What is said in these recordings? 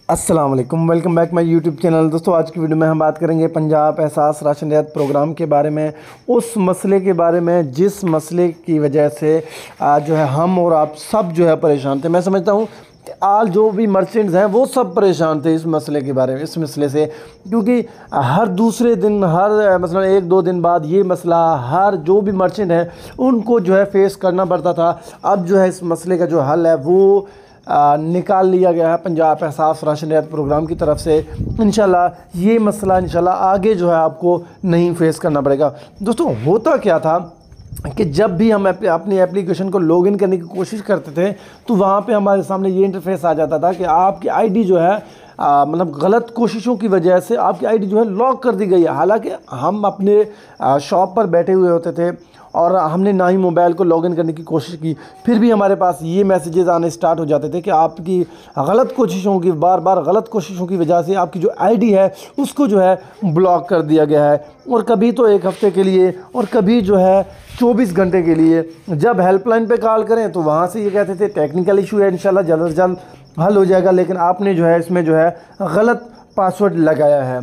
अस्सलाम वालेकुम, welcome back my YouTube channel. दोस्तों आज की वीडियो में हम बात करेंगे पंजाब एहसास राशन रियायत प्रोग्राम के बारे में, उस मसले के बारे में जिस मसले की वजह से आज जो है हम और आप सब जो है परेशान थे। मैं समझता हूँ कि आज जो भी मर्चेंट्स हैं वो सब परेशान थे इस मसले के बारे में, इस मसले से, क्योंकि हर दूसरे दिन हर मसलन एक दो दिन बाद ये मसला हर जो भी मर्चेंट है उनको जो है फेस करना पड़ता था। अब जो है इस मसले का जो हल है वो निकाल लिया गया है पंजाब एहसास राशन रियायत प्रोग्राम की तरफ से। इंशाल्लाह ये मसला इंशाल्लाह आगे जो है आपको नहीं फेस करना पड़ेगा। दोस्तों होता क्या था कि जब भी हम अपनी एप्लीकेशन को लॉगिन करने की कोशिश करते थे तो वहाँ पे हमारे सामने ये इंटरफेस आ जाता था कि आपकी आईडी जो है मतलब गलत कोशिशों की वजह से आपकी आईडी जो है लॉक कर दी गई है। हालांकि हम अपने शॉप पर बैठे हुए होते थे और हमने ना ही मोबाइल को लॉगिन करने की कोशिश की, फिर भी हमारे पास ये मैसेजेस आने स्टार्ट हो जाते थे कि आपकी गलत कोशिशों की बार गलत कोशिशों की वजह से आपकी जो आईडी है उसको जो है ब्लॉक कर दिया गया है। और कभी तो एक हफ़्ते के लिए और कभी जो है 24 घंटे के लिए। जब हेल्पलाइन पे कॉल करें तो वहाँ से ये कहते थे टेक्निकल इशू है, इंशाल्लाह जल्द से जल्द हल हो जाएगा, लेकिन आपने जो है इसमें जो है गलत पासवर्ड लगाया है।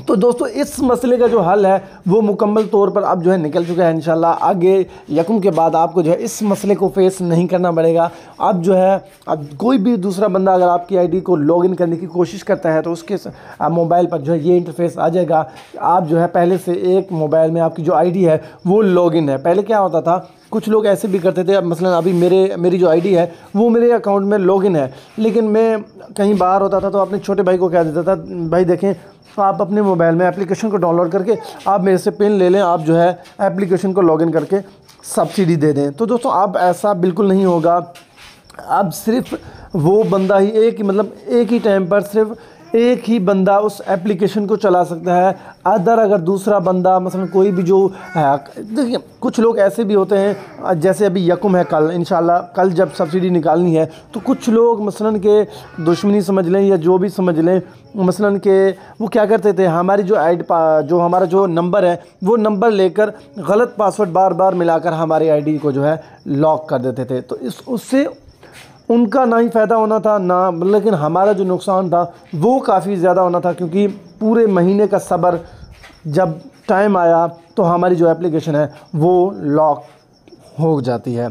तो दोस्तों इस मसले का जो हल है वो मुकम्मल तौर पर अब जो है निकल चुका है। इंशाल्लाह आगे यकम के बाद आपको जो है इस मसले को फेस नहीं करना पड़ेगा। अब जो है अब कोई भी दूसरा बंदा अगर आपकी आईडी को लॉगिन करने की कोशिश करता है तो उसके मोबाइल पर जो है ये इंटरफेस आ जाएगा। आप जो है पहले से एक मोबाइल में आपकी जो आईडी है वो लॉगिन है। पहले क्या होता था, कुछ लोग ऐसे भी करते थे, अब मसलन अभी मेरी जो आईडी है वो मेरे अकाउंट में लॉगिन है, लेकिन मैं कहीं बाहर होता था तो अपने छोटे भाई को कह देता था, भाई देखें आप अपने मोबाइल में एप्लीकेशन को डाउनलोड करके आप मेरे से पिन ले लें, आप जो है एप्लीकेशन को लॉगिन करके सब्सिडी दे दें। तो दोस्तों अब ऐसा बिल्कुल नहीं होगा। अब सिर्फ वो बंदा ही एक ही टाइम पर सिर्फ एक ही बंदा उस एप्लीकेशन को चला सकता है। अगर दूसरा बंदा मसलन कोई भी जो देखिए कुछ लोग ऐसे भी होते हैं, जैसे अभी यकम है कल, इंशाल्लाह कल जब सब्सिडी निकालनी है तो कुछ लोग मसलन के दुश्मनी समझ लें या जो भी समझ लें, मसलन के वो क्या करते थे, हमारी जो हमारा जो नंबर है वो नंबर लेकर गलत पासवर्ड बार बार मिलाकर हमारी आईडी को जो है लॉक कर देते थे। तो उससे उनका ना ही फ़ायदा होना था ना, लेकिन हमारा जो नुकसान था वो काफ़ी ज़्यादा होना था, क्योंकि पूरे महीने का सब्र जब टाइम आया तो हमारी जो एप्लीकेशन है वो लॉक हो जाती है।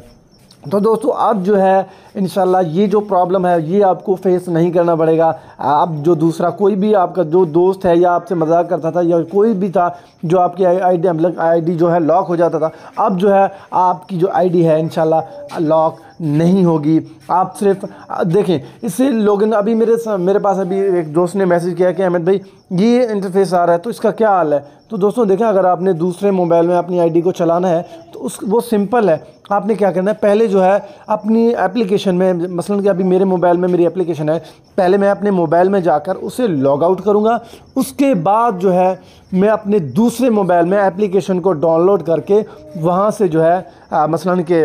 तो दोस्तों अब जो है इंशाल्लाह ये जो प्रॉब्लम है ये आपको फेस नहीं करना पड़ेगा। अब जो दूसरा कोई भी आपका जो दोस्त है या आपसे मजाक करता था या कोई भी था जो आपकी आईडी जो है लॉक हो जाता था, अब जो है आपकी जो आईडी है इंशाल्लाह लॉक नहीं होगी। आप सिर्फ देखें इससे लॉगिन, अभी मेरे पास अभी एक दोस्त ने मैसेज किया कि अहमद भाई ये इंटरफेस आ रहा है तो इसका क्या हाल है। तो दोस्तों देखें, अगर आपने दूसरे मोबाइल में अपनी आईडी को चलाना है तो वो सिंपल है। आपने क्या करना है, पहले जो है अपनी एप्लीकेशन में, मसलन कि अभी मेरे मोबाइल में मेरी एप्लीकेशन है, पहले मैं अपने मोबाइल में जाकर उसे लॉग आउट करूँगा, उसके बाद जो है मैं अपने दूसरे मोबाइल में एप्लीकेशन को डाउनलोड करके वहाँ से जो है मसलन के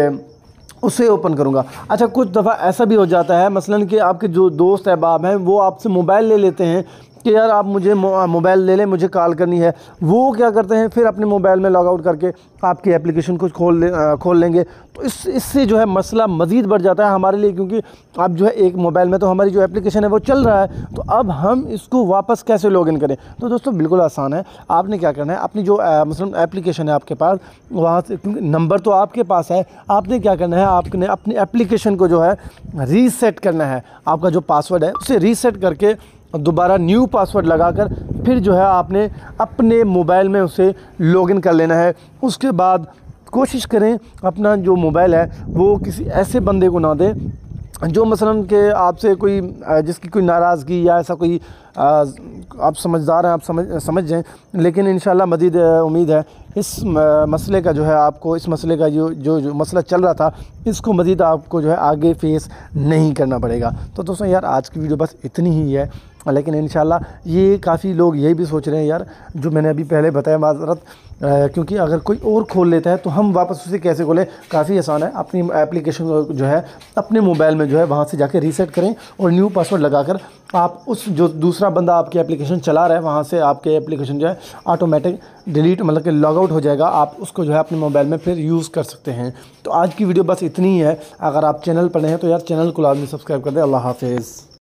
उसे ओपन करूँगा। अच्छा कुछ दफ़ा ऐसा भी हो जाता है मसलन कि आपके जो दोस्त अहबाब हैं वो आपसे मोबाइल ले लेते हैं कि यार आप मुझे मोबाइल ले लें, मुझे कॉल करनी है। वो क्या करते हैं फिर अपने मोबाइल में लॉग आउट करके आपकी एप्लीकेशन को खोल लेंगे। तो इससे जो है मसला मज़ीद बढ़ जाता है हमारे लिए, क्योंकि अब जो है एक मोबाइल में तो हमारी जो एप्लीकेशन है वो चल रहा है, तो अब हम इसको वापस कैसे लॉगिन करें। तो दोस्तों बिल्कुल आसान है। आपने क्या करना है, अपनी जो मसलन एप्लीकेशन है आपके पास, वहाँ से, क्योंकि नंबर तो आपके पास है, आपने क्या करना है, आपने अपनी एप्लीकेशन को जो है रीसेट करना है। आपका जो पासवर्ड है उसे रीसेट करके दोबारा न्यू पासवर्ड लगाकर फिर जो है आपने अपने मोबाइल में उसे लॉगिन कर लेना है। उसके बाद कोशिश करें अपना जो मोबाइल है वो किसी ऐसे बंदे को ना दें जो मसलन के आपसे कोई जिसकी कोई नाराज़गी या ऐसा कोई आप समझदार हैं, आप समझ जाएँ। लेकिन इंशाल्लाह मज़ीद उम्मीद है इस मसले का जो है आपको, इस मसले का जो मसला चल रहा था इसको मज़ीद आपको जो है आगे फेस नहीं करना पड़ेगा। तो दोस्तों यार आज की वीडियो बस इतनी ही है, लेकिन इंशाल्लाह ये काफ़ी लोग यही भी सोच रहे हैं यार जो मैंने अभी पहले बताया, माज़रत क्योंकि अगर कोई और खोल लेता है तो हम वापस उसे कैसे खोलें। काफ़ी आसान है, अपनी एप्लीकेशन को जो है अपने मोबाइल में जो है वहाँ से जाके रीसेट करें और न्यू पासवर्ड लगाकर आप उस जो दूसरा बंदा आपकी एप्लीकेशन चला रहा है वहाँ से आपके एप्लीकेशन जो है ऑटोमेटिक डिलीट मतलब कि लॉग आउट हो जाएगा। आप उसको जो है अपने मोबाइल में फिर यूज़ कर सकते हैं। तो आज की वीडियो बस इतनी ही है। अगर आप चैनल पर नए हैं तो यार चैनल को लाजमी सब्सक्राइब कर दें। अल्लाह हाफिज़।